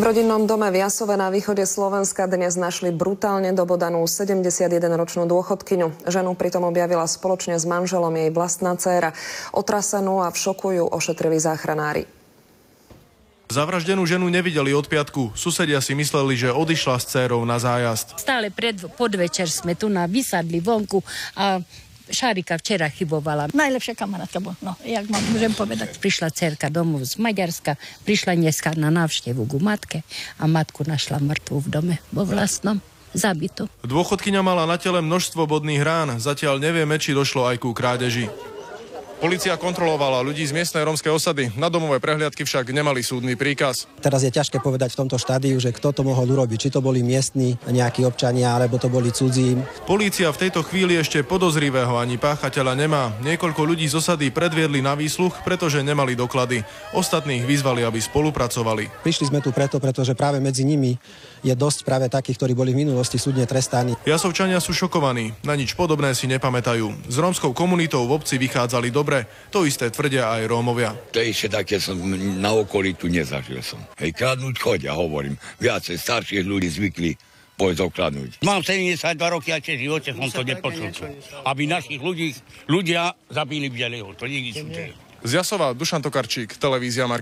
V rodinnom dome v Jasove na východe Slovenska dnes našli brutálne dobodanú 71-ročnú dôchodkyňu. Ženu pritom objavila spoločne s manželom jej vlastná dcéra. Otrasenú a v šoku ju ošetrili záchranári. Zavraždenú ženu nevideli od piatku. Susedia si mysleli, že odišla s dcérou na zájazd. Stále podvečer sme tu vysadli vonku a Šárika včera chybovala. Najlepšia kamarátka bola, jak môžem povedať. Prišla dcerka domov z Maďarska, prišla dneska na návštevu ku matke a matku našla mŕtvu v dome vo vlastnom, zabitú. Dôchodkyňa mala na tele množstvo bodných rán. Zatiaľ nevieme, či došlo aj ku krádeži. Polícia kontrolovala ľudí z miestnej rómskej osady. Na domové prehliadky však nemali súdny príkaz. Teraz je ťažké povedať v tomto štádiu, že kto to mohol urobiť. Či to boli miestni nejakí občania, alebo to boli cudzí. Polícia v tejto chvíli ešte podozrivého ani páchateľa nemá. Niekoľko ľudí z osady predviedli na výsluch, pretože nemali doklady. Ostatných vyzvali, aby spolupracovali. Prišli sme tu pretože práve medzi nimi je dosť práve takých, ktorí boli v minulosti súdne trestaní. Jasovčania sú šokovaní. Na nič podobné si nepamätajú. S rómskou komunitou v obci vychádzali dobre. To isté tvrdia aj Rómovia. To ešte také som na okolí tu nezažil som. Hej, kradnúť chodia, hovorím. Viacej starších ľudí zvykli pôjsť okradnúť. Mám 72 roky a v živote som to nepočul. Aby našich ľudia zabili bieleho. To nikdy som. Z Jasova Dušan Tokarčík, televízia Marky.